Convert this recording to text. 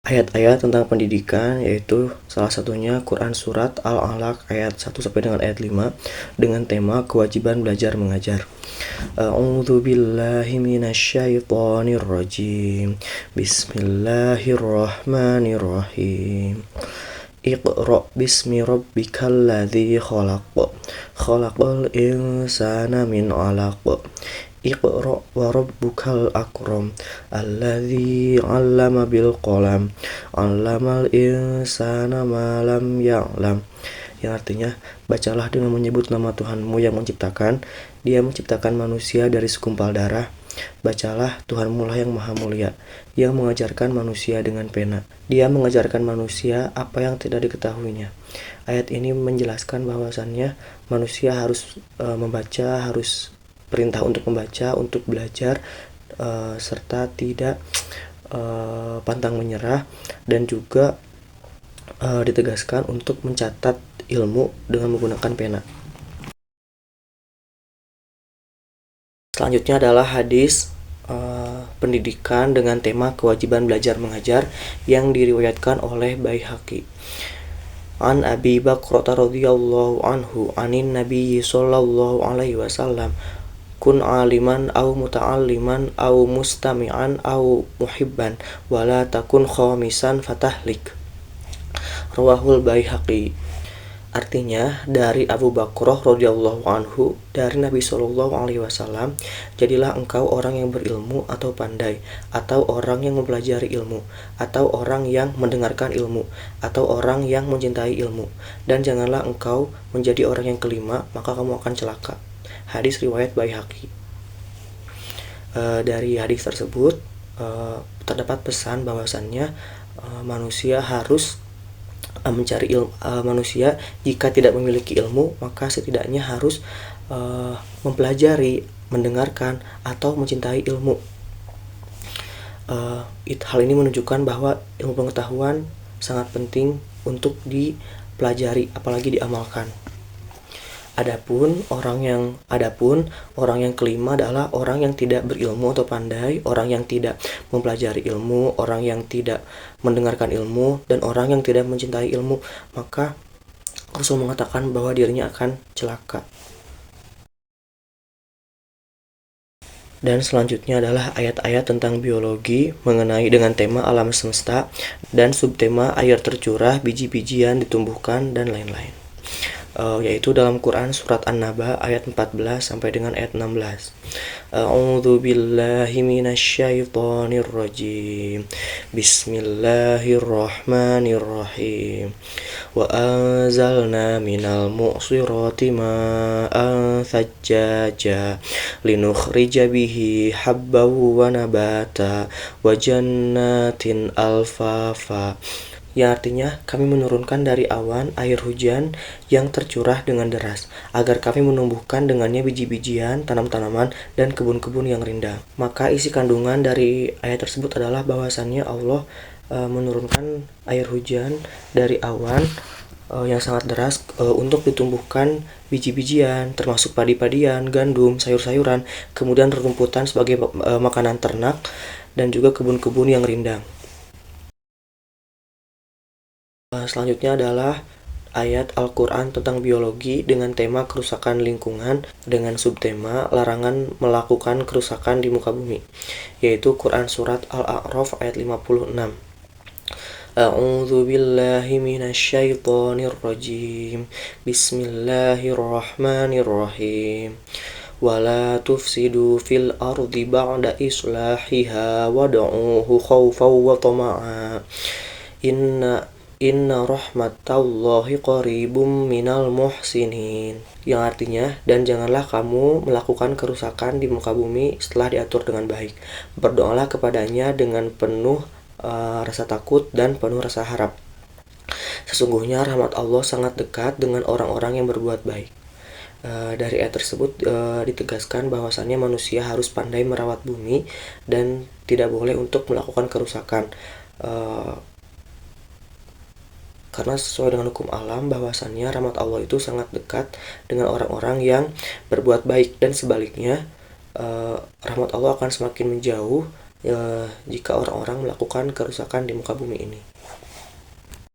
Ayat-ayat tentang pendidikan yaitu salah satunya Quran Surat Al-Alaq ayat 1 sampai dengan ayat 5 dengan tema kewajiban belajar mengajar. A'udzu billahi minasyaitonir rajim. Bismillahirrahmanirrahim. Iqra bismi rabbikal ladzi khalaq. Khalaqal insana min 'alaq. Iqra wa rabbukal akram alladzi 'allama bil qalam 'allamal insana ma lam ya'lam, yang artinya bacalah dengan menyebut nama Tuhanmu yang menciptakan. Dia menciptakan manusia dari segumpal darah. Bacalah, Tuhanmu lah yang maha mulia, yang mengajarkan manusia dengan pena. Dia mengajarkan manusia apa yang tidak diketahuinya. Ayat ini menjelaskan bahwasannya manusia harus membaca, harus perintah untuk membaca, untuk belajar, serta tidak pantang menyerah, dan juga ditegaskan untuk mencatat ilmu dengan menggunakan pena. Selanjutnya adalah hadis pendidikan dengan tema kewajiban belajar mengajar yang diriwayatkan oleh Baihaqi. An Abi Bakrah radhiyallahu anhu anin Nabi sallallahu alaihi wasallam, kun aliman au muta'alliman au mustami'an au muhibban wala takun khamisan fatahlik. Rawahul Baihaqi. Artinya dari Abu Bakrah radhiyallahu anhu dari Nabi Shallallahu alaihi wasallam, jadilah engkau orang yang berilmu atau pandai, atau orang yang mempelajari ilmu, atau orang yang mendengarkan ilmu, atau orang yang mencintai ilmu, dan janganlah engkau menjadi orang yang kelima, maka kamu akan celaka. Hadis riwayat Baihaqi. Dari hadis tersebut terdapat pesan bahwasannya manusia harus mencari ilmu. Manusia jika tidak memiliki ilmu, maka setidaknya harus mempelajari, mendengarkan, atau mencintai ilmu. Hal ini menunjukkan bahwa ilmu pengetahuan sangat penting untuk dipelajari, apalagi diamalkan. Adapun orang yang kelima adalah orang yang tidak berilmu atau pandai, orang yang tidak mempelajari ilmu, orang yang tidak mendengarkan ilmu, dan orang yang tidak mencintai ilmu. Maka Rasul mengatakan bahwa dirinya akan celaka. Dan selanjutnya adalah ayat-ayat tentang biologi mengenai dengan tema alam semesta dan subtema air tercurah, biji-bijian ditumbuhkan, dan lain-lain. Yaitu dalam Quran surat An-Naba ayat 14 sampai dengan ayat 16. A'udzu billahi minasyaitonir rajim. Bismillahirrahmanirrahim. Wa anzalna minal mu'sirati ma'an thajjaja linukhrija bihi habban wa nabata wa jannatin alfafa. Yang artinya kami menurunkan dari awan air hujan yang tercurah dengan deras, agar kami menumbuhkan dengannya biji-bijian, tanam-tanaman, dan kebun-kebun yang rindang. Maka isi kandungan dari ayat tersebut adalah bahwasannya Allah menurunkan air hujan dari awan yang sangat deras untuk ditumbuhkan biji-bijian, termasuk padi-padian, gandum, sayur-sayuran, kemudian rumputan sebagai makanan ternak, dan juga kebun-kebun yang rindang. Selanjutnya adalah ayat Al-Quran tentang biologi dengan tema kerusakan lingkungan dengan subtema larangan melakukan kerusakan di muka bumi, yaitu Quran Surat Al-A'raf ayat 56. A'udzu billahi minasyaitonir rajim. Bismillahirrahmanirrahim. Wala tufsidu fil ardi ba'da islahiha wad'uhu khawfan wa tama'a. Inna rahmatallahi qaribum minal muhsinin. Yang artinya, dan janganlah kamu melakukan kerusakan di muka bumi setelah diatur dengan baik. Berdoalah kepadanya dengan penuh rasa takut dan penuh rasa harap. Sesungguhnya rahmat Allah sangat dekat dengan orang-orang yang berbuat baik. Dari ayat tersebut ditegaskan bahwasannya manusia harus pandai merawat bumi dan tidak boleh untuk melakukan kerusakan. Karena sesuai dengan hukum alam bahwasannya rahmat Allah itu sangat dekat dengan orang-orang yang berbuat baik, dan sebaliknya rahmat Allah akan semakin menjauh jika orang-orang melakukan kerusakan di muka bumi ini.